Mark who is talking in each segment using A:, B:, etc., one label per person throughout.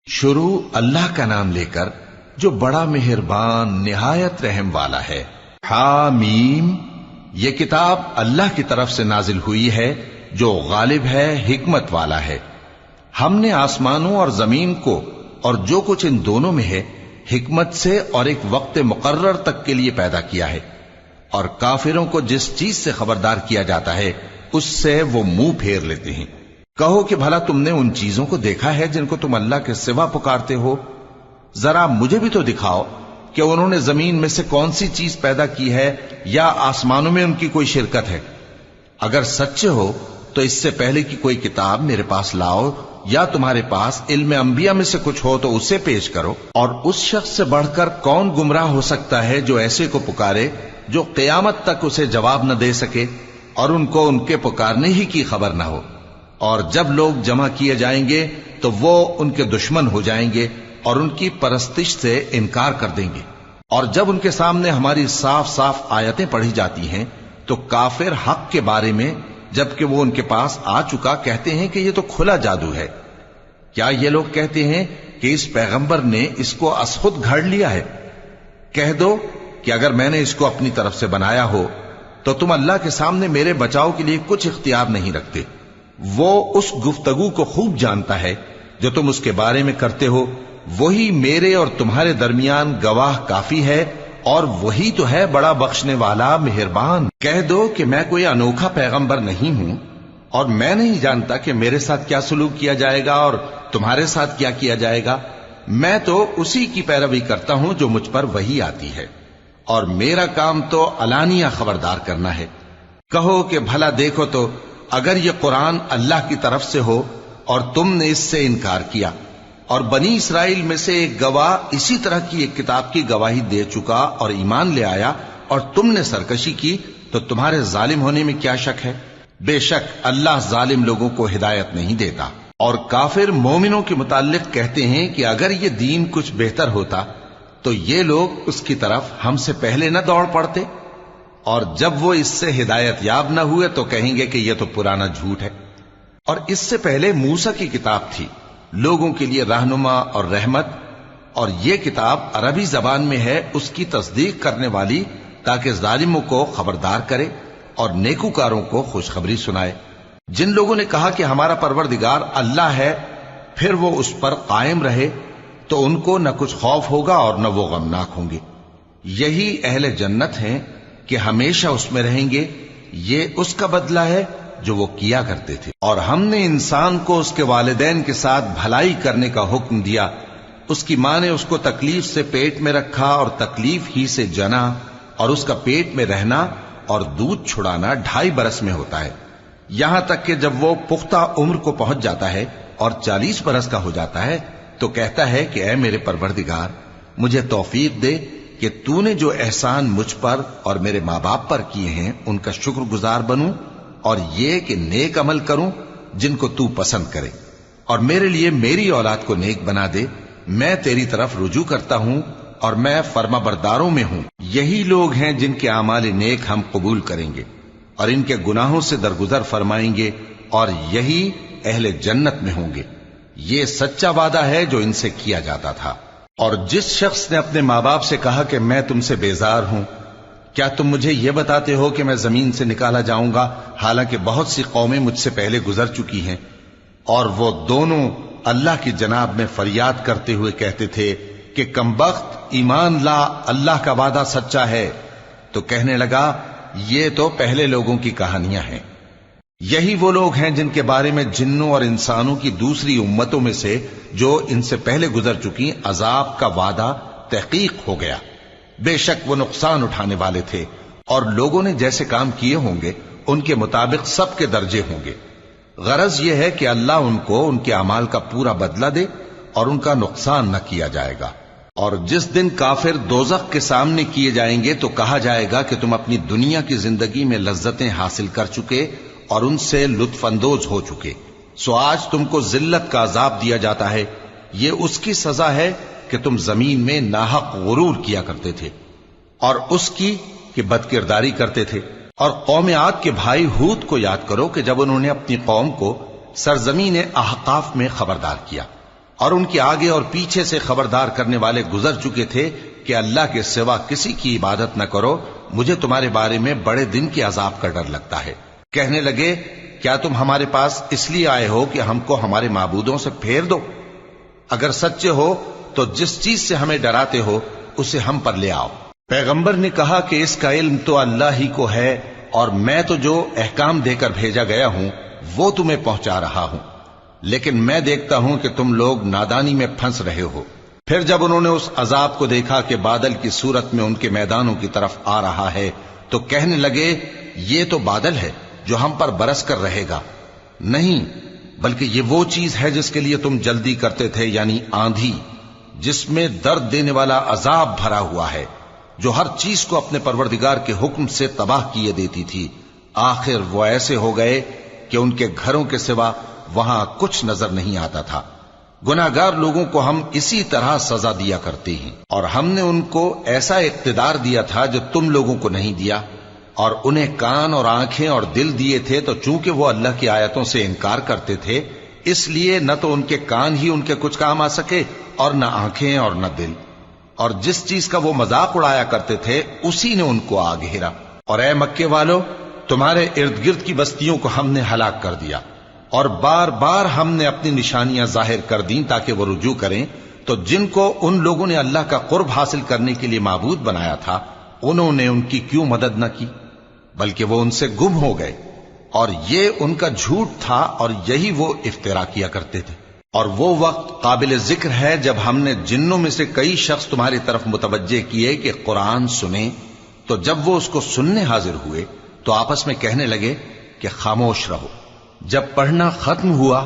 A: شروع اللہ کا نام لے کر جو بڑا مہربان نہایت رحم والا ہے۔ حامیم، یہ کتاب اللہ کی طرف سے نازل ہوئی ہے جو غالب ہے، حکمت والا ہے۔ ہم نے آسمانوں اور زمین کو اور جو کچھ ان دونوں میں ہے حکمت سے اور ایک وقت مقرر تک کے لیے پیدا کیا ہے، اور کافروں کو جس چیز سے خبردار کیا جاتا ہے اس سے وہ منہ پھیر لیتے ہیں۔ کہو کہ بھلا تم نے ان چیزوں کو دیکھا ہے جن کو تم اللہ کے سوا پکارتے ہو؟ ذرا مجھے بھی تو دکھاؤ کہ انہوں نے زمین میں سے کون سی چیز پیدا کی ہے یا آسمانوں میں ان کی کوئی شرکت ہے؟ اگر سچے ہو تو اس سے پہلے کی کوئی کتاب میرے پاس لاؤ، یا تمہارے پاس علم انبیاء میں سے کچھ ہو تو اسے پیش کرو۔ اور اس شخص سے بڑھ کر کون گمراہ ہو سکتا ہے جو ایسے کو پکارے جو قیامت تک اسے جواب نہ دے سکے اور ان کو ان کے پکارنے ہی کی خبر نہ ہو۔ اور جب لوگ جمع کیے جائیں گے تو وہ ان کے دشمن ہو جائیں گے اور ان کی پرستش سے انکار کر دیں گے۔ اور جب ان کے سامنے ہماری صاف صاف آیتیں پڑھی جاتی ہیں تو کافر حق کے بارے میں جبکہ وہ ان کے پاس آ چکا کہتے ہیں کہ یہ تو کھلا جادو ہے۔ کیا یہ لوگ کہتے ہیں کہ اس پیغمبر نے اس کو از خود گھڑ لیا ہے؟ کہہ دو کہ اگر میں نے اس کو اپنی طرف سے بنایا ہو تو تم اللہ کے سامنے میرے بچاؤ کے لیے کچھ اختیار نہیں رکھتے۔ وہ اس گفتگو کو خوب جانتا ہے جو تم اس کے بارے میں کرتے ہو، وہی میرے اور تمہارے درمیان گواہ کافی ہے، اور وہی تو ہے بڑا بخشنے والا مہربان۔ کہہ دو کہ میں کوئی انوکھا پیغمبر نہیں ہوں، اور میں نہیں جانتا کہ میرے ساتھ کیا سلوک کیا جائے گا اور تمہارے ساتھ کیا کیا جائے گا۔ میں تو اسی کی پیروی کرتا ہوں جو مجھ پر وحی آتی ہے، اور میرا کام تو علانیہ خبردار کرنا ہے۔ کہو کہ بھلا دیکھو تو اگر یہ قرآن اللہ کی طرف سے ہو اور تم نے اس سے انکار کیا، اور بنی اسرائیل میں سے ایک گواہ اسی طرح کی ایک کتاب کی گواہی دے چکا اور ایمان لے آیا، اور تم نے سرکشی کی، تو تمہارے ظالم ہونے میں کیا شک ہے؟ بے شک اللہ ظالم لوگوں کو ہدایت نہیں دیتا۔ اور کافر مومنوں کے متعلق کہتے ہیں کہ اگر یہ دین کچھ بہتر ہوتا تو یہ لوگ اس کی طرف ہم سے پہلے نہ دوڑ پڑتے، اور جب وہ اس سے ہدایت یاب نہ ہوئے تو کہیں گے کہ یہ تو پرانا جھوٹ ہے۔ اور اس سے پہلے موسیٰ کی کتاب تھی، لوگوں کے لیے رہنما اور رحمت، اور یہ کتاب عربی زبان میں ہے اس کی تصدیق کرنے والی، تاکہ ظالموں کو خبردار کرے اور نیکوکاروں کو خوشخبری سنائے۔ جن لوگوں نے کہا کہ ہمارا پروردگار اللہ ہے، پھر وہ اس پر قائم رہے تو ان کو نہ کچھ خوف ہوگا اور نہ وہ غمناک ہوں گے۔ یہی اہل جنت ہیں کہ ہمیشہ اس میں رہیں گے، یہ اس کا بدلہ ہے جو وہ کیا کرتے تھے۔ اور ہم نے انسان کو اس کے والدین کے ساتھ بھلائی کرنے کا حکم دیا۔ اس کی ماں نے اس کو تکلیف سے پیٹ میں رکھا اور تکلیف ہی سے جنا، اور اس کا پیٹ میں رہنا اور دودھ چھڑانا 2.5 برس میں ہوتا ہے، یہاں تک کہ جب وہ پختہ عمر کو پہنچ جاتا ہے اور 40 برس کا ہو جاتا ہے تو کہتا ہے کہ اے میرے پروردگار، مجھے توفیق دے کہ تو نے جو احسان مجھ پر اور میرے ماں باپ پر کیے ہیں ان کا شکر گزار بنوں، اور یہ کہ نیک عمل کروں جن کو تو پسند کرے، اور میرے لیے میری اولاد کو نیک بنا دے۔ میں تیری طرف رجوع کرتا ہوں اور میں فرما برداروں میں ہوں۔ یہی لوگ ہیں جن کے اعمال نیک ہم قبول کریں گے اور ان کے گناہوں سے درگزر فرمائیں گے، اور یہی اہل جنت میں ہوں گے۔ یہ سچا وعدہ ہے جو ان سے کیا جاتا تھا۔ اور جس شخص نے اپنے ماں باپ سے کہا کہ میں تم سے بیزار ہوں، کیا تم مجھے یہ بتاتے ہو کہ میں زمین سے نکالا جاؤں گا، حالانکہ بہت سی قومیں مجھ سے پہلے گزر چکی ہیں؟ اور وہ دونوں اللہ کی جناب میں فریاد کرتے ہوئے کہتے تھے کہ کمبخت، ایمان لا، اللہ کا وعدہ سچا ہے۔ تو کہنے لگا یہ تو پہلے لوگوں کی کہانیاں ہیں۔ یہی وہ لوگ ہیں جن کے بارے میں جنوں اور انسانوں کی دوسری امتوں میں سے جو ان سے پہلے گزر چکی عذاب کا وعدہ تحقیق ہو گیا۔ بے شک وہ نقصان اٹھانے والے تھے، اور لوگوں نے جیسے کام کیے ہوں گے ان کے مطابق سب کے درجے ہوں گے۔ غرض یہ ہے کہ اللہ ان کو ان کے اعمال کا پورا بدلہ دے اور ان کا نقصان نہ کیا جائے گا۔ اور جس دن کافر دوزخ کے سامنے کیے جائیں گے تو کہا جائے گا کہ تم اپنی دنیا کی زندگی میں لذتیں حاصل کر چکے اور ان سے لطف اندوز ہو چکے، سو آج تم کو ذلت کا عذاب دیا جاتا ہے۔ یہ اس کی سزا ہے کہ تم زمین میں ناحق غرور کیا کرتے تھے، اور اس کی کہ بد کرداری کرتے تھے۔ اور قوم عاد کے بھائی ہود کو یاد کرو کہ جب انہوں نے اپنی قوم کو سرزمین احقاف میں خبردار کیا اور ان کے آگے اور پیچھے سے خبردار کرنے والے گزر چکے تھے کہ اللہ کے سوا کسی کی عبادت نہ کرو، مجھے تمہارے بارے میں بڑے دن کے عذاب کا ڈر لگتا ہے۔ کہنے لگے کیا تم ہمارے پاس اس لیے آئے ہو کہ ہم کو ہمارے معبودوں سے پھیر دو؟ اگر سچے ہو تو جس چیز سے ہمیں ڈراتے ہو اسے ہم پر لے آؤ۔ پیغمبر نے کہا کہ اس کا علم تو اللہ ہی کو ہے، اور میں تو جو احکام دے کر بھیجا گیا ہوں وہ تمہیں پہنچا رہا ہوں، لیکن میں دیکھتا ہوں کہ تم لوگ نادانی میں پھنس رہے ہو۔ پھر جب انہوں نے اس عذاب کو دیکھا کہ بادل کی صورت میں ان کے میدانوں کی طرف آ رہا ہے تو کہنے لگے یہ تو بادل ہے جو ہم پر برس کر رہے گا، نہیں بلکہ یہ وہ چیز ہے جس کے لیے تم جلدی کرتے تھے، یعنی آندھی جس میں درد دینے والا عذاب بھرا ہوا ہے، جو ہر چیز کو اپنے پروردگار کے حکم سے تباہ کیے دیتی تھی۔ آخر وہ ایسے ہو گئے کہ ان کے گھروں کے سوا وہاں کچھ نظر نہیں آتا تھا۔ گناہگار لوگوں کو ہم اسی طرح سزا دیا کرتے ہیں، اور ہم نے ان کو ایسا اقتدار دیا تھا جو تم لوگوں کو نہیں دیا، اور انہیں کان اور آنکھیں اور دل دیے تھے، تو چونکہ وہ اللہ کی آیتوں سے انکار کرتے تھے اس لیے نہ تو ان کے کان ہی ان کے کچھ کام آ سکے اور نہ آنکھیں اور نہ دل، اور جس چیز کا وہ مذاق اڑایا کرتے تھے اسی نے ان کو آ گھیرا۔ اور اے مکے والو، تمہارے ارد گرد کی بستیوں کو ہم نے ہلاک کر دیا، اور بار بار ہم نے اپنی نشانیاں ظاہر کر دیں تاکہ وہ رجوع کریں، تو جن کو ان لوگوں نے اللہ کا قرب حاصل کرنے کے لیے معبود بنایا تھا انہوں نے ان کی کیوں مدد نہ کی، بلکہ وہ ان سے گم ہو گئے، اور یہ ان کا جھوٹ تھا اور یہی وہ افترا کیا کرتے تھے۔ اور وہ وقت قابل ذکر ہے جب ہم نے جنوں میں سے کئی شخص تمہاری طرف متوجہ کیے کہ قرآن سنیں، تو جب وہ اس کو سننے حاضر ہوئے تو آپس میں کہنے لگے کہ خاموش رہو۔ جب پڑھنا ختم ہوا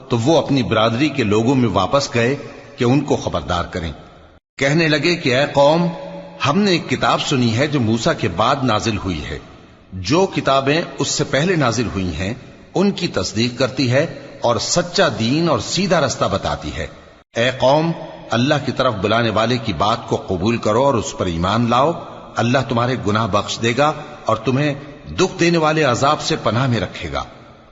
A: تو وہ اپنی برادری کے لوگوں میں واپس گئے کہ ان کو خبردار کریں۔ کہنے لگے کہ اے قوم، ہم نے ایک کتاب سنی ہے جو موسیٰ کے بعد نازل ہوئی ہے، جو کتابیں اس سے پہلے نازل ہوئی ہیں ان کی تصدیق کرتی ہے اور سچا دین اور سیدھا رستہ بتاتی ہے۔ اے قوم، اللہ کی طرف بلانے والے کی بات کو قبول کرو اور اس پر ایمان لاؤ، اللہ تمہارے گناہ بخش دے گا اور تمہیں دکھ دینے والے عذاب سے پناہ میں رکھے گا۔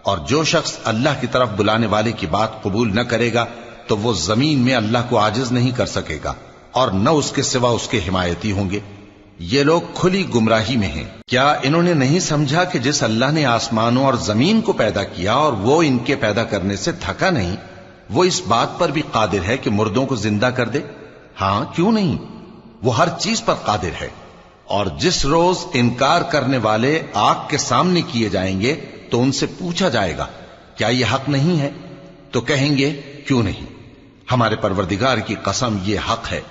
A: اور جو شخص اللہ کی طرف بلانے والے کی بات قبول نہ کرے گا تو وہ زمین میں اللہ کو عاجز نہیں کر سکے گا، اور نہ اس کے سوا اس کے حمایتی ہوں گے۔ یہ لوگ کھلی گمراہی میں ہیں۔ کیا انہوں نے نہیں سمجھا کہ جس اللہ نے آسمانوں اور زمین کو پیدا کیا اور وہ ان کے پیدا کرنے سے تھکا نہیں، وہ اس بات پر بھی قادر ہے کہ مردوں کو زندہ کر دے؟ ہاں، کیوں نہیں، وہ ہر چیز پر قادر ہے۔ اور جس روز انکار کرنے والے آگ کے سامنے کیے جائیں گے تو ان سے پوچھا جائے گا کیا یہ حق نہیں ہے؟ تو کہیں گے کیوں نہیں، ہمارے پروردگار کی قسم یہ حق ہے۔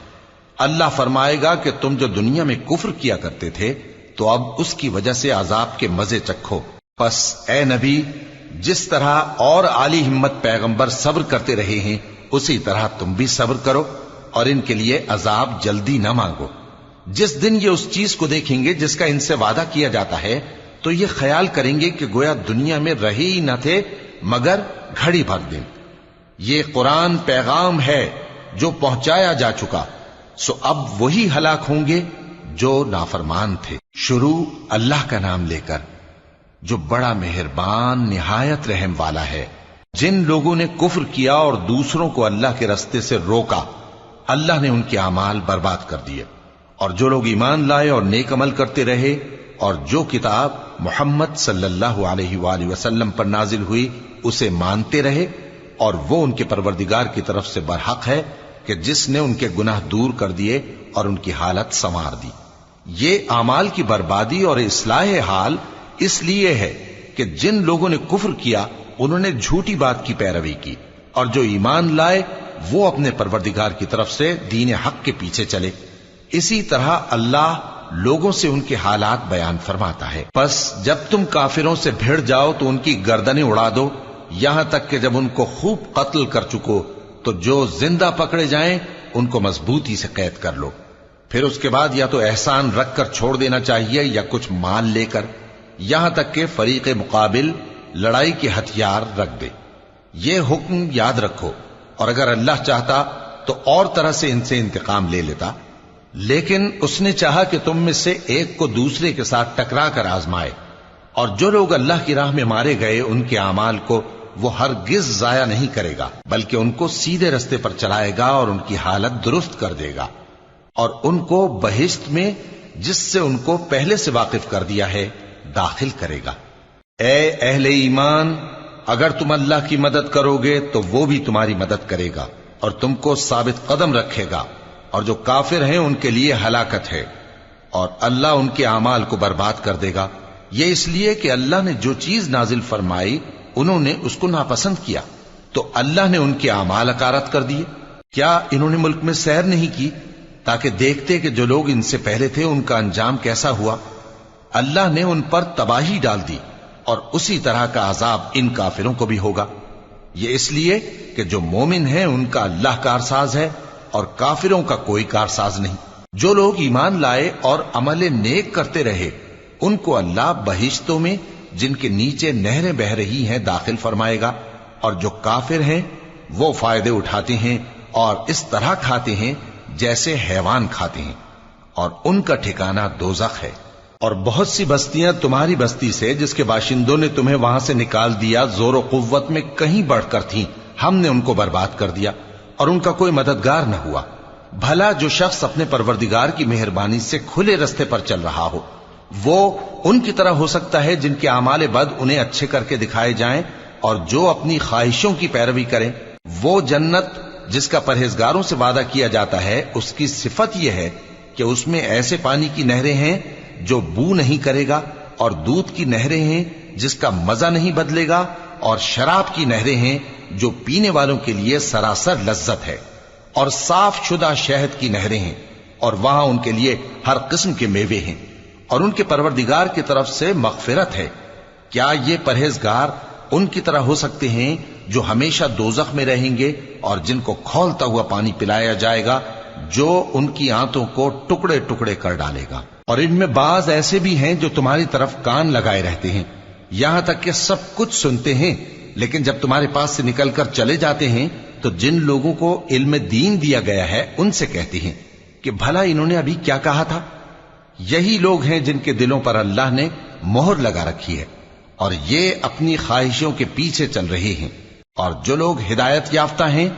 A: اللہ فرمائے گا کہ تم جو دنیا میں کفر کیا کرتے تھے تو اب اس کی وجہ سے عذاب کے مزے چکھو۔ پس اے نبی، جس طرح اور عالی ہمت پیغمبر صبر کرتے رہے ہیں اسی طرح تم بھی صبر کرو، اور ان کے لیے عذاب جلدی نہ مانگو۔ جس دن یہ اس چیز کو دیکھیں گے جس کا ان سے وعدہ کیا جاتا ہے تو یہ خیال کریں گے کہ گویا دنیا میں رہے ہی نہ تھے مگر گھڑی بھر دن۔ یہ قرآن پیغام ہے جو پہنچایا جا چکا، سو اب وہی ہلاک ہوں گے جو نافرمان تھے۔ شروع اللہ کا نام لے کر جو بڑا مہربان نہایت رحم والا ہے۔ جن لوگوں نے کفر کیا اور دوسروں کو اللہ کے رستے سے روکا، اللہ نے ان کے اعمال برباد کر دیے، اور جو لوگ ایمان لائے اور نیک عمل کرتے رہے اور جو کتاب محمد صلی اللہ علیہ وآلہ وسلم پر نازل ہوئی اسے مانتے رہے، اور وہ ان کے پروردگار کی طرف سے برحق ہے کہ جس نے ان کے گناہ دور کر دیے اور ان کی حالت سنوار دی۔ یہ اعمال کی بربادی اور اصلاح حال اس لیے ہے کہ جن لوگوں نے کفر کیا انہوں نے جھوٹی بات کی پیروی کی، اور جو ایمان لائے وہ اپنے پروردگار کی طرف سے دین حق کے پیچھے چلے۔ اسی طرح اللہ لوگوں سے ان کے حالات بیان فرماتا ہے۔ پس جب تم کافروں سے بھیڑ جاؤ تو ان کی گردنیں اڑا دو، یہاں تک کہ جب ان کو خوب قتل کر چکو تو جو زندہ پکڑے جائیں ان کو مضبوطی سے قید کر لو، پھر اس کے بعد یا تو احسان رکھ کر چھوڑ دینا چاہیے یا کچھ مال لے کر، یہاں تک کہ فریق مقابل لڑائی کے ہتھیار رکھ دے۔ یہ حکم یاد رکھو، اور اگر اللہ چاہتا تو اور طرح سے ان سے انتقام لے لیتا، لیکن اس نے چاہا کہ تم میں سے ایک کو دوسرے کے ساتھ ٹکرا کر آزمائے، اور جو لوگ اللہ کی راہ میں مارے گئے ان کے اعمال کو وہ ہرگز ضائع نہیں کرے گا، بلکہ ان کو سیدھے رستے پر چلائے گا اور ان کی حالت درست کر دے گا، اور ان کو بہشت میں جس سے ان کو پہلے سے واقف کر دیا ہے داخل کرے گا۔ اے اہل ایمان، اگر تم اللہ کی مدد کرو گے تو وہ بھی تمہاری مدد کرے گا اور تم کو ثابت قدم رکھے گا، اور جو کافر ہیں ان کے لیے ہلاکت ہے، اور اللہ ان کے اعمال کو برباد کر دے گا۔ یہ اس لیے کہ اللہ نے جو چیز نازل فرمائی انہوں نے اس کو ناپسند کیا، تو اللہ نے ان کے اعمال اکارت کر دیے۔ کیا انہوں نے ملک میں سیر نہیں کی تاکہ دیکھتے کہ جو لوگ ان سے پہلے تھے ان کا انجام کیسا ہوا؟ اللہ نے ان پر تباہی ڈال دی، اور اسی طرح کا عذاب ان کافروں کو بھی ہوگا۔ یہ اس لیے کہ جو مومن ہیں ان کا اللہ کارساز ہے اور کافروں کا کوئی کارساز نہیں۔ جو لوگ ایمان لائے اور عمل نیک کرتے رہے ان کو اللہ بہشتوں میں جن کے نیچے نہریں بہ رہی ہیں داخل فرمائے گا، اور جو کافر ہیں وہ فائدے اٹھاتے ہیں اور اس طرح کھاتے ہیں جیسے حیوان کھاتے ہیں، اور ان کا ٹھکانہ دوزخ ہے۔ اور بہت سی بستیاں تمہاری بستی سے جس کے باشندوں نے تمہیں وہاں سے نکال دیا زور و قوت میں کہیں بڑھ کر تھیں، ہم نے ان کو برباد کر دیا اور ان کا کوئی مددگار نہ ہوا۔ بھلا جو شخص اپنے پروردگار کی مہربانی سے کھلے رستے پر چل رہا ہو وہ ان کی طرح ہو سکتا ہے جن کے اعمال بد انہیں اچھے کر کے دکھائے جائیں، اور جو اپنی خواہشوں کی پیروی کریں؟ وہ جنت جس کا پرہیزگاروں سے وعدہ کیا جاتا ہے اس کی صفت یہ ہے کہ اس میں ایسے پانی کی نہریں ہیں جو بو نہیں کرے گا، اور دودھ کی نہریں ہیں جس کا مزہ نہیں بدلے گا، اور شراب کی نہریں ہیں جو پینے والوں کے لیے سراسر لذت ہے، اور صاف شدہ شہد کی نہریں ہیں، اور وہاں ان کے لیے ہر قسم کے میوے ہیں، اور ان کے پروردگار کی طرف سے مغفرت ہے۔ کیا یہ پرہیزگار ان کی طرح ہو سکتے ہیں جو ہمیشہ دوزخ میں رہیں گے اور جن کو کھولتا ہوا پانی پلایا جائے گا جو ان کی آنتوں کو ٹکڑے ٹکڑے کر ڈالے گا؟ اور ان میں بعض ایسے بھی ہیں جو تمہاری طرف کان لگائے رہتے ہیں، یہاں تک کہ سب کچھ سنتے ہیں، لیکن جب تمہارے پاس سے نکل کر چلے جاتے ہیں تو جن لوگوں کو علم دین دیا گیا ہے ان سے کہتے ہیں کہ بھلا انہوں نے ابھی کیا کہا تھا؟ یہی لوگ ہیں جن کے دلوں پر اللہ نے مہر لگا رکھی ہے اور یہ اپنی خواہشوں کے پیچھے چل رہے ہیں، اور جو لوگ ہدایت یافتہ ہیں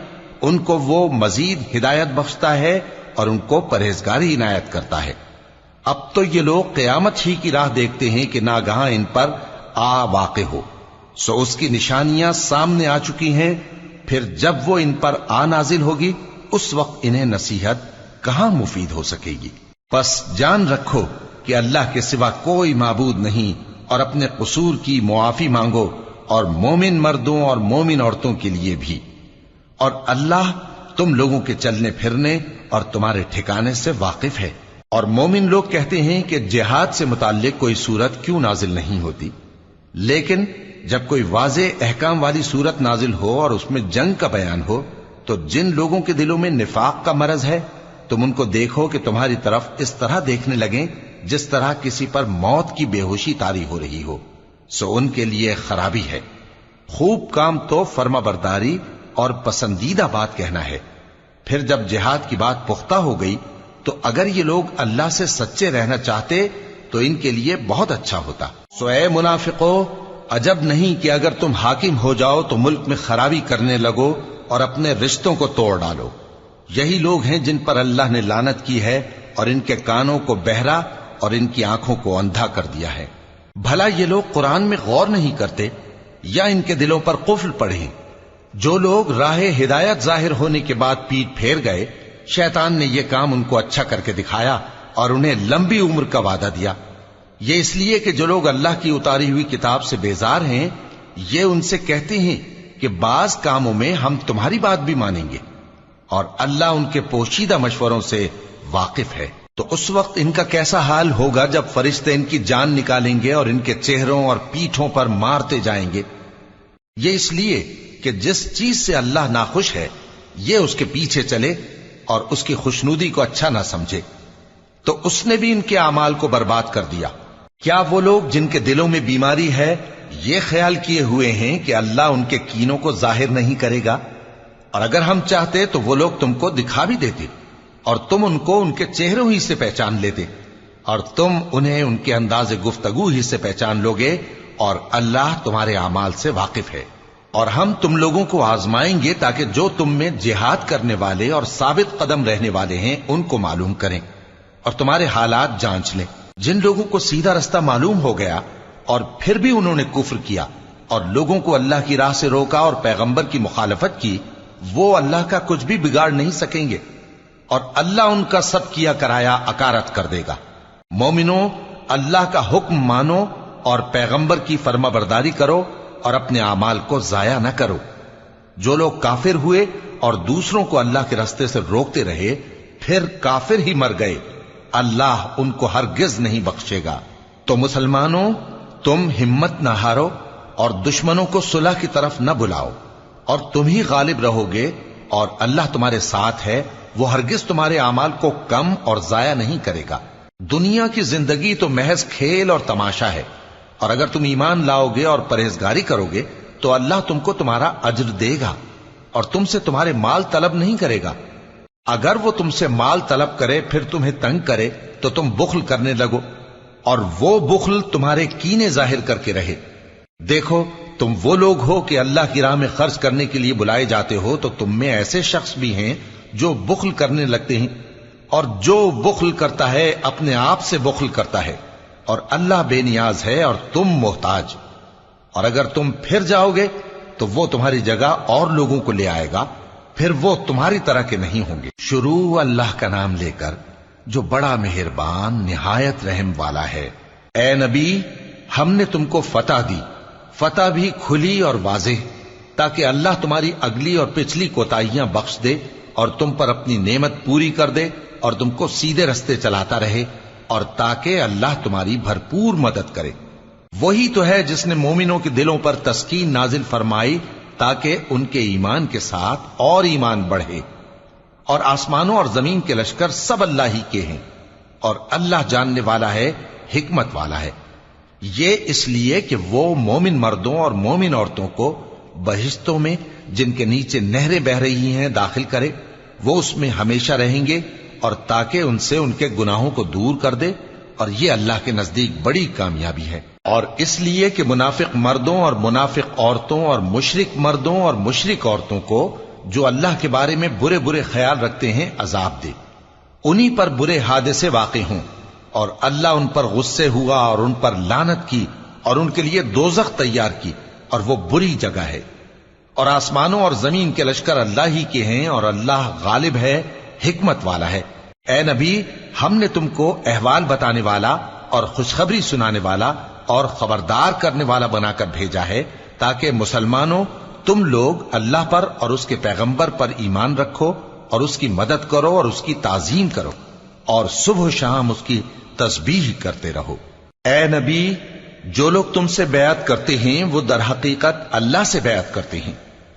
A: ان کو وہ مزید ہدایت بخشتا ہے اور ان کو پرہیزگاری عنایت کرتا ہے۔ اب تو یہ لوگ قیامت ہی کی راہ دیکھتے ہیں کہ ناگہاں ان پر آ واقع ہو، سو اس کی نشانیاں سامنے آ چکی ہیں، پھر جب وہ ان پر آ نازل ہوگی اس وقت انہیں نصیحت کہاں مفید ہو سکے گی۔ پس جان رکھو کہ اللہ کے سوا کوئی معبود نہیں، اور اپنے قصور کی معافی مانگو، اور مومن مردوں اور مومن عورتوں کے لیے بھی، اور اللہ تم لوگوں کے چلنے پھرنے اور تمہارے ٹھکانے سے واقف ہے۔ اور مومن لوگ کہتے ہیں کہ جہاد سے متعلق کوئی سورت کیوں نازل نہیں ہوتی، لیکن جب کوئی واضح احکام والی سورت نازل ہو اور اس میں جنگ کا بیان ہو تو جن لوگوں کے دلوں میں نفاق کا مرض ہے تم ان کو دیکھو کہ تمہاری طرف اس طرح دیکھنے لگیں جس طرح کسی پر موت کی بے ہوشی طاری ہو رہی ہو، سو ان کے لیے خرابی ہے۔ خوب کام تو فرما برداری اور پسندیدہ بات کہنا ہے۔ پھر جب جہاد کی بات پختہ ہو گئی تو اگر یہ لوگ اللہ سے سچے رہنا چاہتے تو ان کے لیے بہت اچھا ہوتا۔ سو اے منافقو، عجب نہیں کہ اگر تم حاکم ہو جاؤ تو ملک میں خرابی کرنے لگو اور اپنے رشتوں کو توڑ ڈالو۔ یہی لوگ ہیں جن پر اللہ نے لعنت کی ہے اور ان کے کانوں کو بہرا اور ان کی آنکھوں کو اندھا کر دیا ہے۔ بھلا یہ لوگ قرآن میں غور نہیں کرتے یا ان کے دلوں پر قفل پڑے؟ جو لوگ راہ ہدایت ظاہر ہونے کے بعد پیٹ پھیر گئے، شیطان نے یہ کام ان کو اچھا کر کے دکھایا اور انہیں لمبی عمر کا وعدہ دیا۔ یہ اس لیے کہ جو لوگ اللہ کی اتاری ہوئی کتاب سے بیزار ہیں یہ ان سے کہتے ہیں کہ بعض کاموں میں ہم تمہاری بات بھی مانیں گے، اور اللہ ان کے پوشیدہ مشوروں سے واقف ہے۔ تو اس وقت ان کا کیسا حال ہوگا جب فرشتے ان کی جان نکالیں گے اور ان کے چہروں اور پیٹھوں پر مارتے جائیں گے۔ یہ اس لیے کہ جس چیز سے اللہ ناخوش ہے یہ اس کے پیچھے چلے اور اس کی خوشنودی کو اچھا نہ سمجھے، تو اس نے بھی ان کے اعمال کو برباد کر دیا۔ کیا وہ لوگ جن کے دلوں میں بیماری ہے یہ خیال کیے ہوئے ہیں کہ اللہ ان کے کینوں کو ظاہر نہیں کرے گا؟ اور اگر ہم چاہتے تو وہ لوگ تم کو دکھا بھی دیتے اور تم ان کو ان کے چہروں ہی سے پہچان لیتے، اور تم انہیں ان کے انداز گفتگو ہی سے پہچان لوگے، اور اللہ تمہارے اعمال سے واقف ہے۔ اور ہم تم لوگوں کو آزمائیں گے تاکہ جو تم میں جہاد کرنے والے اور ثابت قدم رہنے والے ہیں ان کو معلوم کریں اور تمہارے حالات جانچ لیں۔ جن لوگوں کو سیدھا رستہ معلوم ہو گیا اور پھر بھی انہوں نے کفر کیا اور لوگوں کو اللہ کی راہ سے روکا اور پیغمبر کی مخالفت کی، وہ اللہ کا کچھ بھی بگاڑ نہیں سکیں گے اور اللہ ان کا سب کیا کرایا اکارت کر دے گا۔ مومنوں، اللہ کا حکم مانو اور پیغمبر کی فرما برداری کرو اور اپنے اعمال کو ضائع نہ کرو۔ جو لوگ کافر ہوئے اور دوسروں کو اللہ کے راستے سے روکتے رہے پھر کافر ہی مر گئے، اللہ ان کو ہرگز نہیں بخشے گا۔ تو مسلمانوں، تم ہمت نہ ہارو اور دشمنوں کو صلح کی طرف نہ بلاؤ، اور تم ہی غالب رہو گے، اور اللہ تمہارے ساتھ ہے، وہ ہرگز تمہارے اعمال کو کم اور ضائع نہیں کرے گا۔ دنیا کی زندگی تو محض کھیل اور تماشا ہے، اور اگر تم ایمان لاؤ گے اور پرہیزگاری کرو گے تو اللہ تم کو تمہارا اجر دے گا اور تم سے تمہارے مال طلب نہیں کرے گا۔ اگر وہ تم سے مال طلب کرے پھر تمہیں تنگ کرے تو تم بخل کرنے لگو، اور وہ بخل تمہارے کینے ظاہر کر کے رہے۔ دیکھو، تم وہ لوگ ہو کہ اللہ کی راہ میں خرچ کرنے کے لیے بلائے جاتے ہو، تو تم میں ایسے شخص بھی ہیں جو بخل کرنے لگتے ہیں، اور جو بخل کرتا ہے اپنے آپ سے بخل کرتا ہے، اور اللہ بے نیاز ہے اور تم محتاج۔ اور اگر تم پھر جاؤ گے تو وہ تمہاری جگہ اور لوگوں کو لے آئے گا، پھر وہ تمہاری طرح کے نہیں ہوں گے۔ شروع اللہ کا نام لے کر جو بڑا مہربان نہایت رحم والا ہے۔ اے نبی، ہم نے تم کو فتح دی، فتح بھی کھلی اور واضح، تاکہ اللہ تمہاری اگلی اور پچھلی کوتاہیاں بخش دے اور تم پر اپنی نعمت پوری کر دے اور تم کو سیدھے رستے چلاتا رہے، اور تاکہ اللہ تمہاری بھرپور مدد کرے۔ وہی تو ہے جس نے مومنوں کے دلوں پر تسکین نازل فرمائی تاکہ ان کے ایمان کے ساتھ اور ایمان بڑھے۔ اور آسمانوں اور زمین کے لشکر سب اللہ ہی کے ہیں، اور اللہ جاننے والا ہے، حکمت والا ہے۔ یہ اس لیے کہ وہ مومن مردوں اور مومن عورتوں کو بہشتوں میں جن کے نیچے نہریں بہ رہی ہیں داخل کرے، وہ اس میں ہمیشہ رہیں گے، اور تاکہ ان سے ان کے گناہوں کو دور کر دے، اور یہ اللہ کے نزدیک بڑی کامیابی ہے۔ اور اس لیے کہ منافق مردوں اور منافق عورتوں اور مشرک مردوں اور مشرک عورتوں کو جو اللہ کے بارے میں برے برے خیال رکھتے ہیں عذاب دے، انہی پر برے حادثے واقع ہوں، اور اللہ ان پر غصے ہوا اور ان پر لعنت کی اور ان کے لیے دوزخ تیار کی، اور وہ بری جگہ ہے۔ اور آسمانوں اور زمین کے لشکر اللہ ہی کے ہیں، اور اللہ غالب ہے، حکمت والا ہے۔ اے نبی، ہم نے تم کو احوال بتانے والا اور خوشخبری سنانے والا اور خبردار کرنے والا بنا کر بھیجا ہے، تاکہ مسلمانوں تم لوگ اللہ پر اور اس کے پیغمبر پر ایمان رکھو اور اس کی مدد کرو اور اس کی تعظیم کرو، اور صبح و شام اس کی تسبیح کرتے رہو۔ اے نبی، جو لوگ تم سے بیعت کرتے ہیں وہ در حقیقت اللہ سے بیعت کرتے ہیں،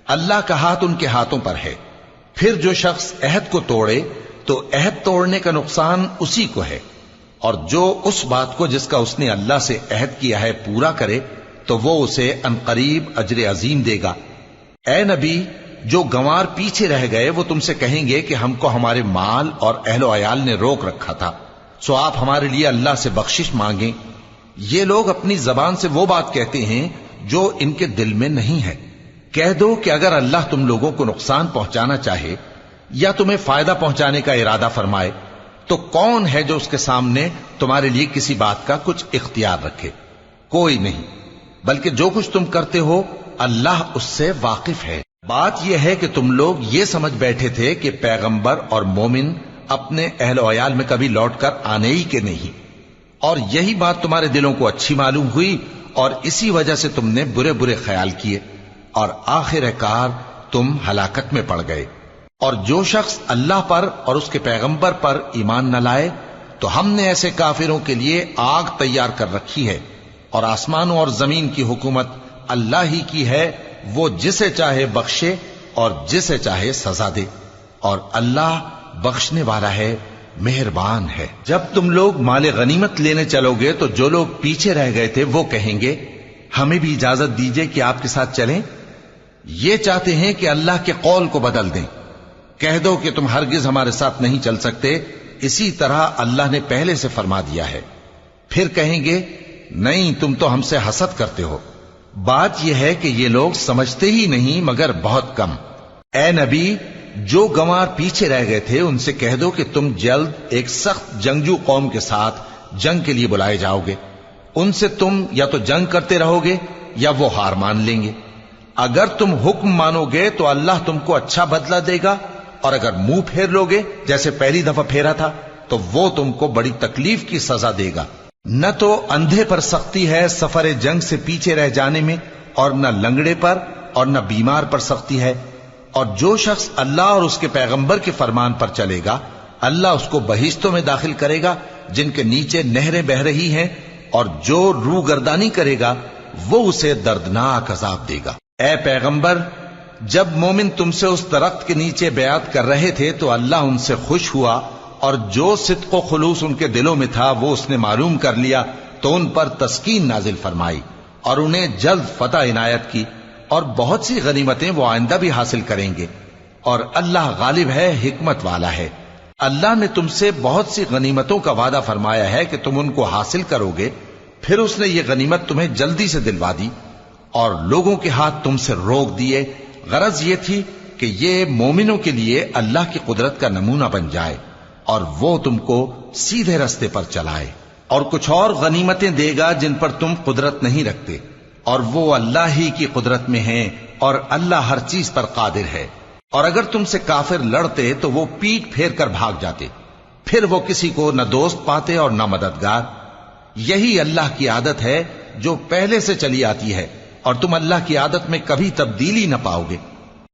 A: اللہ کا ہاتھ ان کے ہاتھوں پر ہے۔ پھر جو شخص عہد کو توڑے تو عہد توڑنے کا نقصان اسی کو ہے، اور جو اس بات کو جس کا اس نے اللہ سے عہد کیا ہے پورا کرے تو وہ اسے عنقریب اجر عظیم دے گا۔ اے نبی، جو گنوار پیچھے رہ گئے وہ تم سے کہیں گے کہ ہم کو ہمارے مال اور اہل و عیال نے روک رکھا تھا، سو آپ ہمارے لیے اللہ سے بخشش مانگیں۔ یہ لوگ اپنی زبان سے وہ بات کہتے ہیں جو ان کے دل میں نہیں ہے۔ کہہ دو کہ اگر اللہ تم لوگوں کو نقصان پہنچانا چاہے یا تمہیں فائدہ پہنچانے کا ارادہ فرمائے تو کون ہے جو اس کے سامنے تمہارے لیے کسی بات کا کچھ اختیار رکھے؟ کوئی نہیں، بلکہ جو کچھ تم کرتے ہو اللہ اس سے واقف ہے۔ بات یہ ہے کہ تم لوگ یہ سمجھ بیٹھے تھے کہ پیغمبر اور مومن اپنے اہل و عیال میں کبھی لوٹ کر آنے ہی کے نہیں، اور یہی بات تمہارے دلوں کو اچھی معلوم ہوئی اور اسی وجہ سے تم نے برے برے خیال کیے، اور آخر کار تم ہلاکت میں پڑ گئے۔ اور جو شخص اللہ پر اور اس کے پیغمبر پر ایمان نہ لائے تو ہم نے ایسے کافروں کے لیے آگ تیار کر رکھی ہے، اور آسمانوں اور زمین کی حکومت اللہ ہی کی ہے، وہ جسے چاہے بخشے اور جسے چاہے سزا دے، اور اللہ بخشنے والا ہے، مہربان ہے۔ جب تم لوگ مال غنیمت لینے چلو گے تو جو لوگ پیچھے رہ گئے تھے وہ کہیں گے ہمیں بھی اجازت دیجئے کہ آپ کے ساتھ چلیں۔ یہ چاہتے ہیں کہ اللہ کے قول کو بدل دیں۔ کہہ دو کہ تم ہرگز ہمارے ساتھ نہیں چل سکتے، اسی طرح اللہ نے پہلے سے فرما دیا ہے۔ پھر کہیں گے نہیں، تم تو ہم سے حسد کرتے ہو، بات یہ ہے کہ یہ لوگ سمجھتے ہی نہیں مگر بہت کم۔ اے نبی، جو گنوار پیچھے رہ گئے تھے ان سے کہہ دو کہ تم جلد ایک سخت جنگجو قوم کے ساتھ جنگ کے لیے بلائے جاؤ گے۔ ان سے تم یا تو جنگ کرتے رہو گے یا وہ ہار مان لیں گے۔ اگر تم حکم مانو گے تو اللہ تم کو اچھا بدلہ دے گا، اور اگر منہ پھیر لو گے جیسے پہلی دفعہ پھیرا تھا تو وہ تم کو بڑی تکلیف کی سزا دے گا۔ نہ تو اندھے پر سختی ہے سفر جنگ سے پیچھے رہ جانے میں، اور نہ لنگڑے پر اور نہ بیمار پر سختی ہے، اور جو شخص اللہ اور اس کے پیغمبر کے فرمان پر چلے گا اللہ اس کو بہشتوں میں داخل کرے گا جن کے نیچے نہریں بہ رہی ہیں، اور جو روگردانی کرے گا وہ اسے دردناک عذاب دے گا۔ اے پیغمبر، جب مومن تم سے اس درخت کے نیچے بیعت کر رہے تھے تو اللہ ان سے خوش ہوا، اور جو صدق و خلوص ان کے دلوں میں تھا وہ اس نے معلوم کر لیا تو ان پر تسکین نازل فرمائی اور انہیں جلد فتح عنایت کی، اور بہت سی غنیمتیں وہ آئندہ بھی حاصل کریں گے، اور اللہ غالب ہے، حکمت والا ہے۔ اللہ نے تم سے بہت سی غنیمتوں کا وعدہ فرمایا ہے کہ تم ان کو حاصل کرو گے، پھر اس نے یہ غنیمت تمہیں جلدی سے دلوا دی اور لوگوں کے ہاتھ تم سے روک دیے۔ غرض یہ تھی کہ یہ مومنوں کے لیے اللہ کی قدرت کا نمونہ بن جائے اور وہ تم کو سیدھے رستے پر چلائے، اور کچھ اور غنیمتیں دے گا جن پر تم قدرت نہیں رکھتے، اور وہ اللہ ہی کی قدرت میں ہیں، اور اللہ ہر چیز پر قادر ہے۔ اور اگر تم سے کافر لڑتے تو وہ پیٹ پھیر کر بھاگ جاتے، پھر وہ کسی کو نہ دوست پاتے اور نہ مددگار۔ یہی اللہ کی عادت ہے جو پہلے سے چلی آتی ہے، اور تم اللہ کی عادت میں کبھی تبدیلی نہ پاؤ گے۔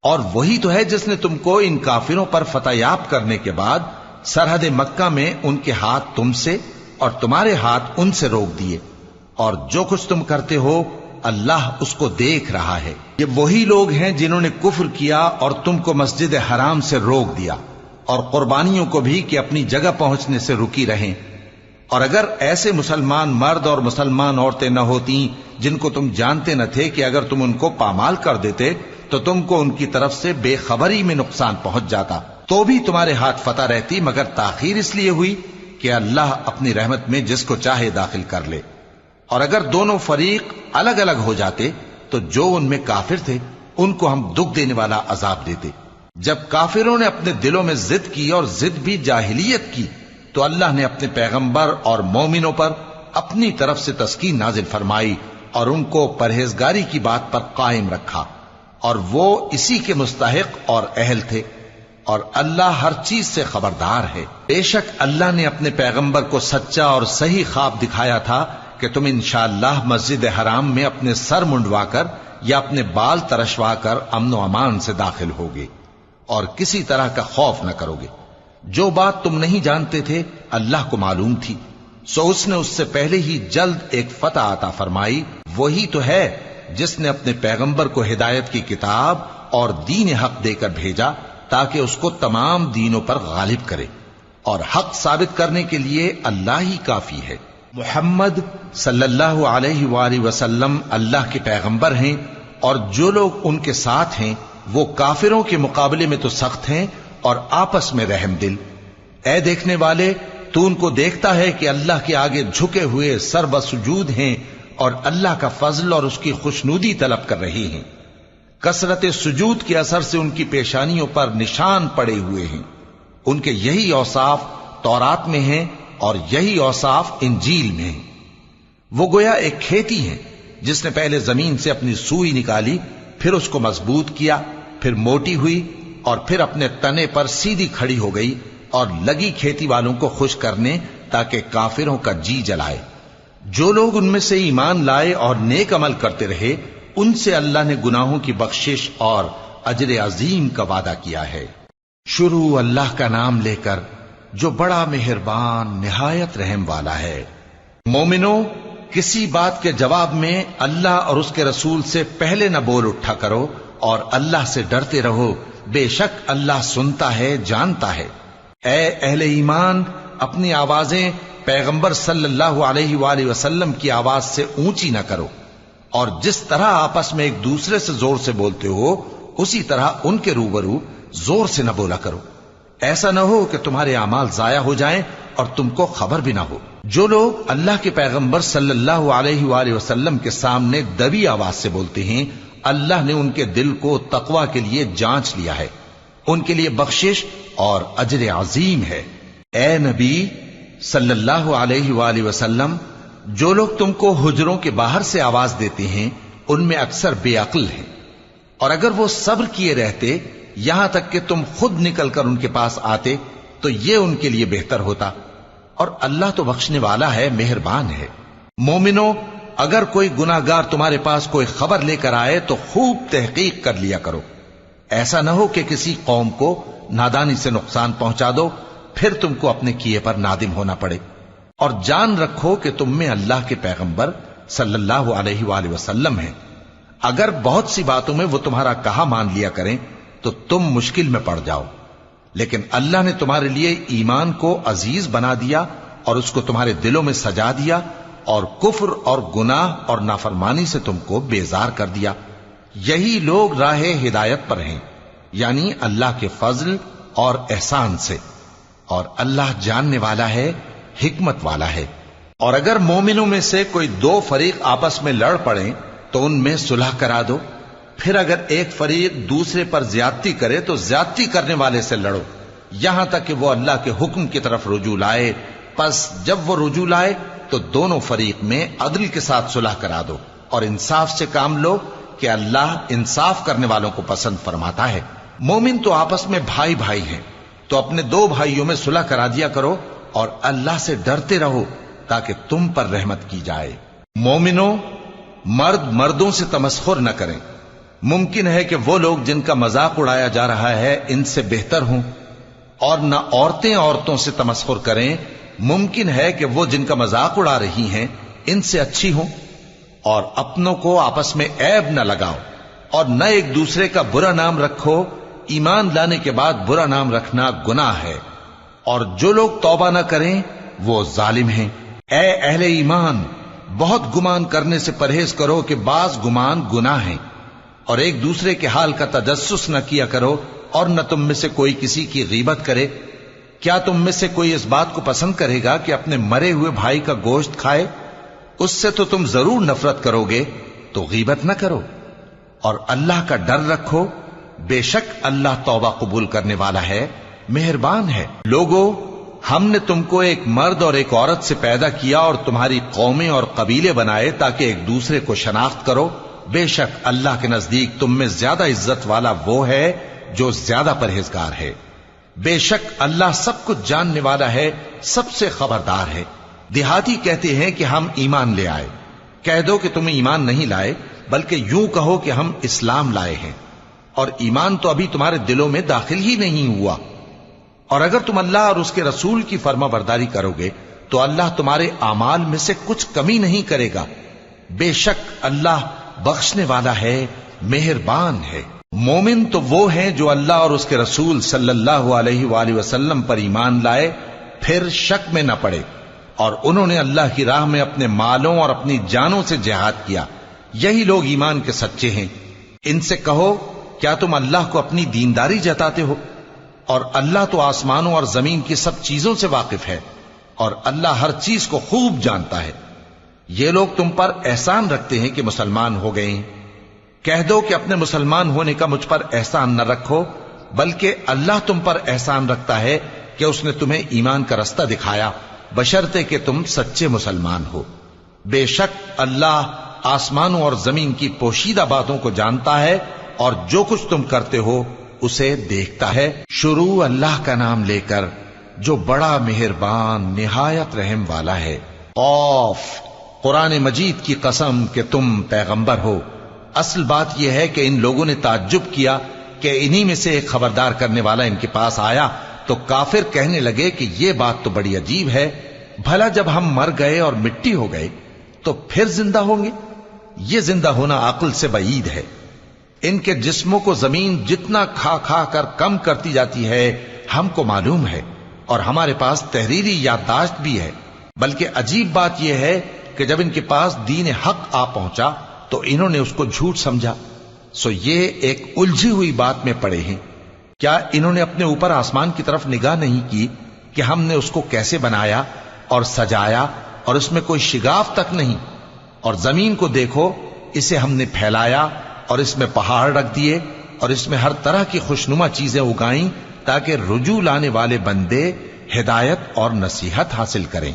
A: اور وہی تو ہے جس نے تم کو ان کافروں پر فتح یاب کرنے کے بعد سرحد مکہ میں ان کے ہاتھ تم سے اور تمہارے ہاتھ ان سے روک دیے، اور جو کچھ تم کرتے ہو اللہ اس کو دیکھ رہا ہے۔ یہ وہی لوگ ہیں جنہوں نے کفر کیا اور تم کو مسجد حرام سے روک دیا، اور قربانیوں کو بھی کہ اپنی جگہ پہنچنے سے رکی رہیں۔ اور اگر ایسے مسلمان مرد اور مسلمان عورتیں نہ ہوتی جن کو تم جانتے نہ تھے کہ اگر تم ان کو پامال کر دیتے تو تم کو ان کی طرف سے بے خبری میں نقصان پہنچ جاتا، تو بھی تمہارے ہاتھ فتح رہتی، مگر تاخیر اس لیے ہوئی کہ اللہ اپنی رحمت میں جس کو چاہے داخل کر لے۔ اور اگر دونوں فریق الگ الگ ہو جاتے تو جو ان میں کافر تھے ان کو ہم دکھ دینے والا عذاب دیتے۔ جب کافروں نے اپنے دلوں میں ضد کی اور ضد بھی جاہلیت کی تو اللہ نے اپنے پیغمبر اور مومنوں پر اپنی طرف سے تسکین نازل فرمائی اور ان کو پرہیزگاری کی بات پر قائم رکھا، اور وہ اسی کے مستحق اور اہل تھے، اور اللہ ہر چیز سے خبردار ہے۔ بے شک اللہ نے اپنے پیغمبر کو سچا اور صحیح خواب دکھایا تھا کہ تم انشاءاللہ مسجد حرام میں اپنے سر منڈوا کر یا اپنے بال ترشوا کر امن و امان سے داخل ہوگے اور کسی طرح کا خوف نہ کرو گے۔ جو بات تم نہیں جانتے تھے اللہ کو معلوم تھی، سو اس نے اس سے پہلے ہی جلد ایک فتح عطا فرمائی۔ وہی تو ہے جس نے اپنے پیغمبر کو ہدایت کی کتاب اور دین حق دے کر بھیجا تاکہ اس کو تمام دینوں پر غالب کرے، اور حق ثابت کرنے کے لیے اللہ ہی کافی ہے۔ محمد صلی اللہ علیہ وآلہ وسلم اللہ کے پیغمبر ہیں، اور جو لوگ ان کے ساتھ ہیں وہ کافروں کے مقابلے میں تو سخت ہیں اور آپس میں رحم دل۔ اے دیکھنے والے، تو ان کو دیکھتا ہے کہ اللہ کے آگے جھکے ہوئے سر بسجود ہیں اور اللہ کا فضل اور اس کی خوشنودی طلب کر رہے ہیں۔ کثرت سجود کے اثر سے ان کی پیشانیوں پر نشان پڑے ہوئے ہیں۔ ان کے یہی اوصاف تورات میں ہیں اور یہی اوصاف انجیل میں ہیں۔ وہ گویا ایک کھیتی ہے جس نے پہلے زمین سے اپنی سوئی نکالی، پھر اس کو مضبوط کیا، پھر موٹی ہوئی اور پھر اپنے تنے پر سیدھی کھڑی ہو گئی، اور لگی کھیتی والوں کو خوش کرنے تاکہ کافروں کا جی جلائے۔ جو لوگ ان میں سے ایمان لائے اور نیک عمل کرتے رہے ان سے اللہ نے گناہوں کی بخشش اور اجر عظیم کا وعدہ کیا ہے۔ شروع اللہ کا نام لے کر جو بڑا مہربان نہایت رحم والا ہے۔ مومنوں، کسی بات کے جواب میں اللہ اور اس کے رسول سے پہلے نہ بول اٹھا کرو اور اللہ سے ڈرتے رہو، بے شک اللہ سنتا ہے، جانتا ہے۔ اے اہل ایمان، اپنی آوازیں پیغمبر صلی اللہ علیہ وآلہ وسلم کی آواز سے اونچی نہ کرو، اور جس طرح آپس میں ایک دوسرے سے زور سے بولتے ہو اسی طرح ان کے روبرو زور سے نہ بولا کرو، ایسا نہ ہو کہ تمہارے اعمال ضائع ہو جائیں اور تم کو خبر بھی نہ ہو۔ جو لوگ اللہ کے پیغمبر صلی اللہ علیہ وآلہ وسلم کے سامنے دبی آواز سے بولتے ہیں، اللہ نے ان کے دل کو تقوی کے لیے جانچ لیا ہے، ان کے لیے بخشش اور اجر عظیم ہے۔ اے نبی صلی اللہ علیہ وآلہ وسلم، جو لوگ تم کو حجروں کے باہر سے آواز دیتے ہیں ان میں اکثر بے عقل ہیں، اور اگر وہ صبر کیے رہتے یہاں تک کہ تم خود نکل کر ان کے پاس آتے تو یہ ان کے لیے بہتر ہوتا، اور اللہ تو بخشنے والا ہے، مہربان ہے۔ مومنو، اگر کوئی گناہگار تمہارے پاس کوئی خبر لے کر آئے تو خوب تحقیق کر لیا کرو، ایسا نہ ہو کہ کسی قوم کو نادانی سے نقصان پہنچا دو پھر تم کو اپنے کیے پر نادم ہونا پڑے۔ اور جان رکھو کہ تم میں اللہ کے پیغمبر صلی اللہ علیہ وآلہ وسلم ہیں، اگر بہت سی باتوں میں وہ تمہارا کہا مان لیا کریں تو تم مشکل میں پڑ جاؤ، لیکن اللہ نے تمہارے لیے ایمان کو عزیز بنا دیا اور اس کو تمہارے دلوں میں سجا دیا، اور کفر اور گناہ اور نافرمانی سے تم کو بیزار کر دیا۔ یہی لوگ راہ ہدایت پر ہیں، یعنی اللہ کے فضل اور احسان سے، اور اللہ جاننے والا ہے، حکمت والا ہے۔ اور اگر مومنوں میں سے کوئی دو فریق آپس میں لڑ پڑیں تو ان میں صلح کرا دو، پھر اگر ایک فریق دوسرے پر زیادتی کرے تو زیادتی کرنے والے سے لڑو، یہاں تک کہ وہ اللہ کے حکم کی طرف رجوع لائے۔ پس جب وہ رجوع لائے تو دونوں فریق میں عدل کے ساتھ صلح کرا دو، اور انصاف سے کام لو کہ اللہ انصاف کرنے والوں کو پسند فرماتا ہے۔ مومن تو آپس میں بھائی بھائی ہیں، تو اپنے دو بھائیوں میں صلح کرا دیا کرو، اور اللہ سے ڈرتے رہو تاکہ تم پر رحمت کی جائے۔ مومنوں، مرد مردوں سے تمسخر نہ کریں۔ ممکن ہے کہ وہ لوگ جن کا مذاق اڑایا جا رہا ہے ان سے بہتر ہوں، اور نہ عورتیں عورتوں سے تمسخر کریں، ممکن ہے کہ وہ جن کا مذاق اڑا رہی ہیں ان سے اچھی ہوں۔ اور اپنوں کو آپس میں عیب نہ لگاؤ، اور نہ ایک دوسرے کا برا نام رکھو، ایمان لانے کے بعد برا نام رکھنا گناہ ہے، اور جو لوگ توبہ نہ کریں وہ ظالم ہیں۔ اے اہل ایمان، بہت گمان کرنے سے پرہیز کرو کہ بعض گمان گناہ ہیں، اور ایک دوسرے کے حال کا تجسس نہ کیا کرو، اور نہ تم میں سے کوئی کسی کی غیبت کرے۔ کیا تم میں سے کوئی اس بات کو پسند کرے گا کہ اپنے مرے ہوئے بھائی کا گوشت کھائے؟ اس سے تو تم ضرور نفرت کرو گے، تو غیبت نہ کرو، اور اللہ کا ڈر رکھو، بے شک اللہ توبہ قبول کرنے والا ہے، مہربان ہے۔ لوگو، ہم نے تم کو ایک مرد اور ایک عورت سے پیدا کیا اور تمہاری قومیں اور قبیلے بنائے تاکہ ایک دوسرے کو شناخت کرو۔ بے شک اللہ کے نزدیک تم میں زیادہ عزت والا وہ ہے جو زیادہ پرہیزگار ہے۔ بے شک اللہ سب کچھ جاننے والا ہے، سب سے خبردار ہے۔ دیہاتی کہتے ہیں کہ ہم ایمان لے آئے، کہہ دو کہ تم ایمان نہیں لائے، بلکہ یوں کہو کہ ہم اسلام لائے ہیں، اور ایمان تو ابھی تمہارے دلوں میں داخل ہی نہیں ہوا۔ اور اگر تم اللہ اور اس کے رسول کی فرما برداری کرو گے تو اللہ تمہارے اعمال میں سے کچھ کمی نہیں کرے گا، بے شک اللہ بخشنے والا ہے، مہربان ہے۔ مومن تو وہ ہیں جو اللہ اور اس کے رسول صلی اللہ علیہ وآلہ وسلم پر ایمان لائے، پھر شک میں نہ پڑے، اور انہوں نے اللہ کی راہ میں اپنے مالوں اور اپنی جانوں سے جہاد کیا، یہی لوگ ایمان کے سچے ہیں۔ ان سے کہو، کیا تم اللہ کو اپنی دینداری جتاتے ہو؟ اور اللہ تو آسمانوں اور زمین کی سب چیزوں سے واقف ہے، اور اللہ ہر چیز کو خوب جانتا ہے۔ یہ لوگ تم پر احسان رکھتے ہیں کہ مسلمان ہو گئے ہیں، کہہ دو کہ اپنے مسلمان ہونے کا مجھ پر احسان نہ رکھو، بلکہ اللہ تم پر احسان رکھتا ہے کہ اس نے تمہیں ایمان کا رستہ دکھایا، بشرطے کہ تم سچے مسلمان ہو۔ بے شک اللہ آسمانوں اور زمین کی پوشیدہ باتوں کو جانتا ہے، اور جو کچھ تم کرتے ہو اسے دیکھتا ہے۔ شروع اللہ کا نام لے کر جو بڑا مہربان نہایت رحم والا ہے۔ قاف، قرآن مجید کی قسم کہ تم پیغمبر ہو۔ اصل بات یہ ہے کہ ان لوگوں نے تعجب کیا کہ انہی میں سے ایک خبردار کرنے والا ان کے پاس آیا، تو کافر کہنے لگے کہ یہ بات تو بڑی عجیب ہے، بھلا جب ہم مر گئے اور مٹی ہو گئے تو پھر زندہ ہوں گے؟ یہ زندہ ہونا عقل سے بعید ہے۔ ان کے جسموں کو زمین جتنا کھا کھا کر کم کرتی جاتی ہے ہم کو معلوم ہے، اور ہمارے پاس تحریری یادداشت بھی ہے۔ بلکہ عجیب بات یہ ہے کہ جب ان کے پاس دین حق آ پہنچا تو انہوں نے اس کو جھوٹ سمجھا، سو یہ ایک الجھی ہوئی بات میں پڑے ہیں۔ کیا انہوں نے اپنے اوپر آسمان کی طرف نگاہ نہیں کی کہ ہم نے اس کو کیسے بنایا، اور سجایا اور اس میں کوئی شگاف تک نہیں. اور زمین کو دیکھو، اسے ہم نے پھیلایا اور اس میں پہاڑ رکھ دیے اور اس میں ہر طرح کی خوشنما چیزیں اگائیں تاکہ رجوع لانے والے بندے ہدایت اور نصیحت حاصل کریں.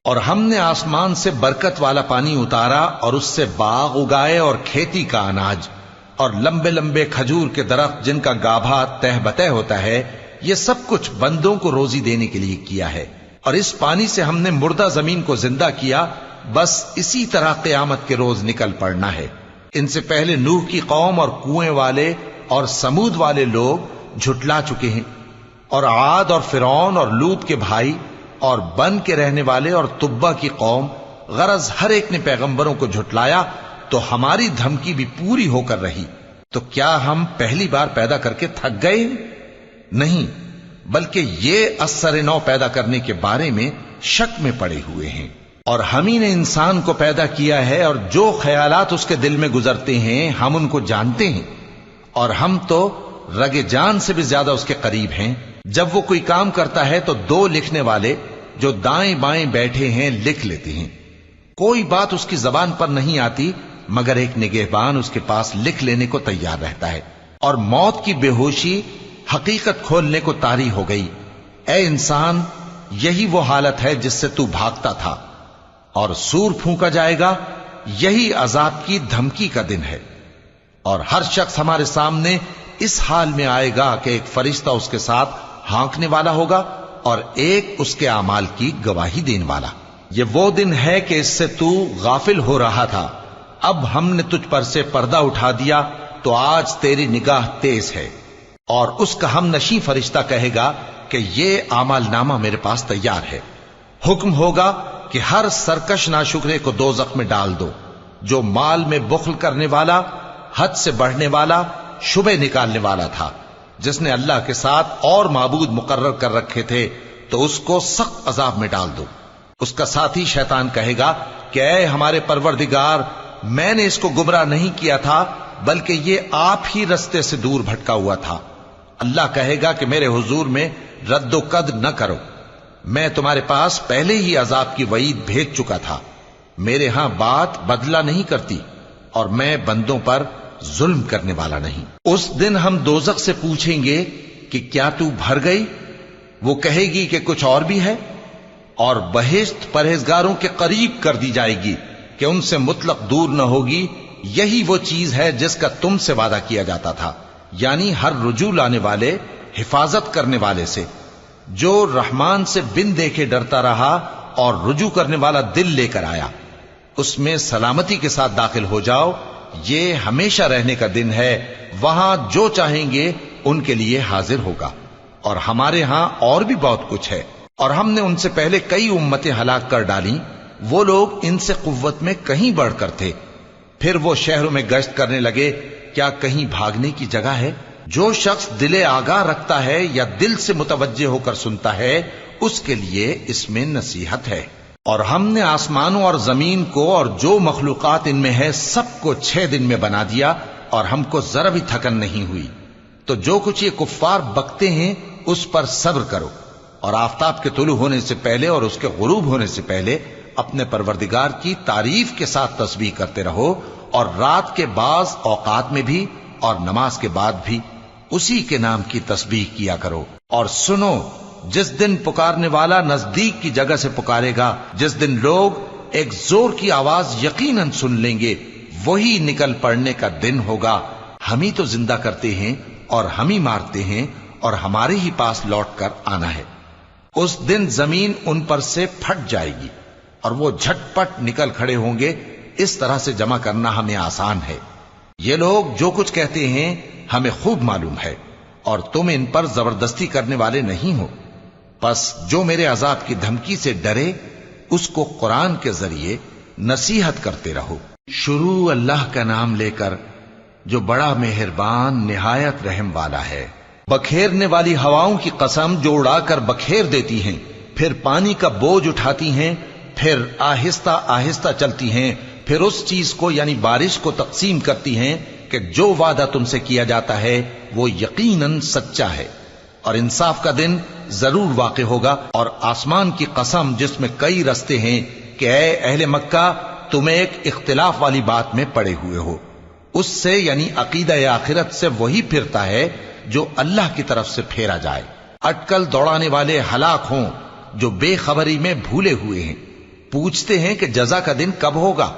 A: اور ہم نے آسمان سے برکت والا پانی اتارا اور اس سے باغ اگائے اور کھیتی کا اناج اور لمبے لمبے کھجور کے درخت جن کا گابھا تہ بتہ ہوتا ہے. یہ سب کچھ بندوں کو روزی دینے کے لیے کیا ہے. اور اس پانی سے ہم نے مردہ زمین کو زندہ کیا. بس اسی طرح قیامت کے روز نکل پڑنا ہے. ان سے پہلے نوح کی قوم اور کنویں والے اور سمود والے لوگ جھٹلا چکے ہیں، اور عاد اور فرعون اور لوط کے بھائی اور بن کے رہنے والے اور تبا کی قوم. غرض ہر ایک نے پیغمبروں کو جھٹلایا تو ہماری دھمکی بھی پوری ہو کر رہی. تو کیا ہم پہلی بار پیدا کر کے تھک گئے؟ نہیں، بلکہ یہ اثر نو پیدا کرنے کے بارے میں شک میں پڑے ہوئے ہیں. اور ہم ہی نے انسان کو پیدا کیا ہے اور جو خیالات اس کے دل میں گزرتے ہیں ہم ان کو جانتے ہیں. اور ہم تو رگ جان سے بھی زیادہ اس کے قریب ہیں. جب وہ کوئی کام کرتا ہے تو دو لکھنے والے جو دائیں بائیں بیٹھے ہیں لکھ لیتے ہیں. کوئی بات اس کی زبان پر نہیں آتی مگر ایک نگہبان اس کے پاس لکھ لینے کو تیار رہتا ہے. اور موت کی بے ہوشی حقیقت کھولنے کو طاری ہو گئی. اے انسان، یہی وہ حالت ہے جس سے تو بھاگتا تھا. اور سور پھونکا جائے گا، یہی عذاب کی دھمکی کا دن ہے. اور ہر شخص ہمارے سامنے اس حال میں آئے گا کہ ایک فرشتہ اس کے ساتھ ہانکنے والا ہوگا اور ایک اس کے اعمال کی گواہی دینے والا. یہ وہ دن ہے کہ اس سے تو غافل ہو رہا تھا. اب ہم نے تجھ پر سے پردہ اٹھا دیا تو آج تیری نگاہ تیز ہے. اور اس کا ہم نشیں فرشتہ کہے گا کہ یہ اعمال نامہ میرے پاس تیار ہے. حکم ہوگا کہ ہر سرکش ناشکرے کو دوزخ میں ڈال دو. جو مال میں بخل کرنے والا، حد سے بڑھنے والا، شبہ نکالنے والا تھا، جس نے اللہ کے ساتھ اور معبود مقرر کر رکھے تھے، تو اس کو سخت عذاب میں ڈال دو. اس کا ساتھی شیطان کہے گا کہ اے ہمارے پروردگار، میں نے اس کو گمراہ نہیں کیا تھا بلکہ یہ آپ ہی رستے سے دور بھٹکا ہوا تھا. اللہ کہے گا کہ میرے حضور میں رد و قد نہ کرو، میں تمہارے پاس پہلے ہی عذاب کی وعید بھیج چکا تھا. میرے ہاں بات بدلہ نہیں کرتی اور میں بندوں پر ظلم کرنے والا نہیں. اس دن ہم دوزخ سے پوچھیں گے کہ کیا تو بھر گئی؟ وہ کہے گی کہ کچھ اور بھی ہے. اور بہشت پرہیزگاروں کے قریب کر دی جائے گی کہ ان سے مطلق دور نہ ہوگی. یہی وہ چیز ہے جس کا تم سے وعدہ کیا جاتا تھا، یعنی ہر رجوع لانے والے، حفاظت کرنے والے سے. جو رحمان سے بن دیکھے ڈرتا رہا اور رجوع کرنے والا دل لے کر آیا، اس میں سلامتی کے ساتھ داخل ہو جاؤ. یہ ہمیشہ رہنے کا دن ہے، وہاں جو چاہیں گے ان کے لیے حاضر ہوگا. اور ہمارے ہاں اور بھی بہت کچھ ہے. اور ہم نے ان سے پہلے کئی امتیں ہلاک کر ڈالیں، وہ لوگ ان سے قوت میں کہیں بڑھ کر تھے. پھر وہ شہروں میں گشت کرنے لگے، کیا کہیں بھاگنے کی جگہ ہے؟ جو شخص دل آگاہ رکھتا ہے یا دل سے متوجہ ہو کر سنتا ہے، اس کے لیے اس میں نصیحت ہے. اور ہم نے آسمانوں اور زمین کو اور جو مخلوقات ان میں ہے سب کو 6 دن میں بنا دیا اور ہم کو ذرا بھی تھکن نہیں ہوئی. تو جو کچھ یہ کفار بکتے ہیں اس پر صبر کرو، اور آفتاب کے طلوع ہونے سے پہلے اور اس کے غروب ہونے سے پہلے اپنے پروردگار کی تعریف کے ساتھ تسبیح کرتے رہو، اور رات کے بعض اوقات میں بھی اور نماز کے بعد بھی اسی کے نام کی تسبیح کیا کرو. اور سنو، جس دن پکارنے والا نزدیک کی جگہ سے پکارے گا، جس دن لوگ ایک زور کی آواز یقیناً سن لیں گے، وہی نکل پڑنے کا دن ہوگا. ہم ہی تو زندہ کرتے ہیں اور ہم ہی مارتے ہیں اور ہمارے ہی پاس لوٹ کر آنا ہے. اس دن زمین ان پر سے پھٹ جائے گی اور وہ جھٹ پٹ نکل کھڑے ہوں گے. اس طرح سے جمع کرنا ہمیں آسان ہے. یہ لوگ جو کچھ کہتے ہیں ہمیں خوب معلوم ہے، اور تم ان پر زبردستی کرنے والے نہیں ہو. پس جو میرے عذاب کی دھمکی سے ڈرے اس کو قرآن کے ذریعے نصیحت کرتے رہو. شروع اللہ کا نام لے کر جو بڑا مہربان نہایت رحم والا ہے. بکھیرنے والی ہواؤں کی قسم جو اڑا کر بکھیر دیتی ہیں، پھر پانی کا بوجھ اٹھاتی ہیں، پھر آہستہ آہستہ چلتی ہیں، پھر اس چیز کو یعنی بارش کو تقسیم کرتی ہیں کہ جو وعدہ تم سے کیا جاتا ہے وہ یقیناً سچا ہے. اور انصاف کا دن ضرور واقع ہوگا، اور آسمان کی قسم جس میں کئی رستے ہیں کہ اے اہل مکہ تم ایک اختلاف والی بات میں پڑے ہوئے ہو، اس سے یعنی عقیدہ آخرت سے وہی پھرتا ہے جو اللہ کی طرف سے پھیرا جائے۔ اٹکل دوڑانے والے ہلاک ہوں جو بے خبری میں بھولے ہوئے ہیں، پوچھتے ہیں کہ جزا کا دن کب ہوگا؟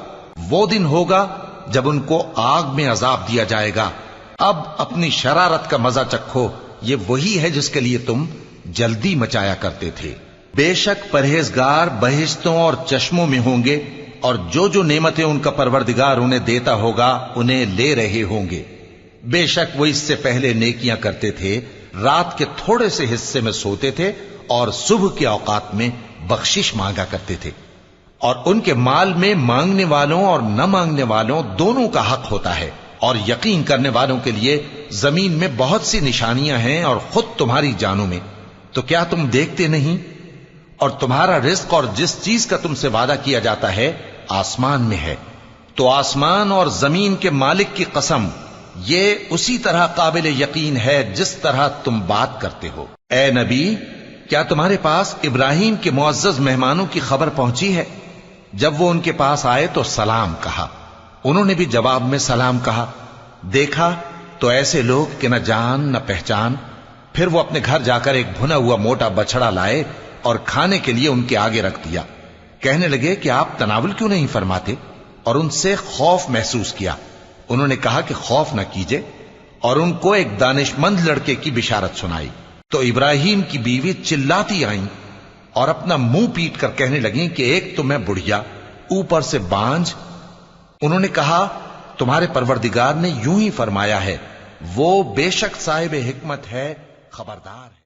A: وہ دن ہوگا جب ان کو آگ میں عذاب دیا جائے گا۔ اب اپنی شرارت کا مزہ چکھو، یہ وہی ہے جس کے لیے تم جلدی مچایا کرتے تھے۔ بے شک پرہیزگار بہشتوں اور چشموں میں ہوں گے، اور جو نعمتیں ان کا پروردگار انہیں دیتا ہوگا انہیں لے رہے ہوں گے۔ بے شک وہ اس سے پہلے نیکیاں کرتے تھے، رات کے تھوڑے سے حصے میں سوتے تھے اور صبح کے اوقات میں بخشش مانگا کرتے تھے، اور ان کے مال میں مانگنے والوں اور نہ مانگنے والوں دونوں کا حق ہوتا ہے، اور یقین کرنے والوں کے لیے زمین میں بہت سی نشانیاں ہیں اور خود تمہاری جانوں میں، تو کیا تم دیکھتے نہیں؟ اور تمہارا رزق اور جس چیز کا تم سے وعدہ کیا جاتا ہے آسمان میں ہے، تو آسمان اور زمین کے مالک کی قسم یہ اسی طرح قابل یقین ہے جس طرح تم بات کرتے ہو۔ اے نبی، کیا تمہارے پاس ابراہیم کے معزز مہمانوں کی خبر پہنچی ہے؟ جب وہ ان کے پاس آئے تو سلام کہا، انہوں نے بھی جواب میں سلام کہا۔ دیکھا تو ایسے لوگ کہ نہ جان نہ پہچان۔ پھر وہ اپنے گھر جا کر ایک بھنا ہوا موٹا بچڑا لائے اور کھانے کے لیے ان کے آگے رکھ دیا۔ کہنے لگے کہ آپ تناول کیوں نہیں فرماتے؟ اور ان سے خوف محسوس کیا۔ انہوں نے کہا کہ خوف نہ کیجے، اور ان کو ایک دانشمند لڑکے کی بشارت سنائی۔ تو ابراہیم کی بیوی چلاتی آئیں اور اپنا منہ پیٹ کر کہنے لگیں کہ ایک تو میں بڑھیا، اوپر سے بانجھ۔ انہوں نے کہا تمہارے پروردگار نے یوں ہی فرمایا ہے، وہ بے شک صاحب حکمت ہے، خبردار ہے۔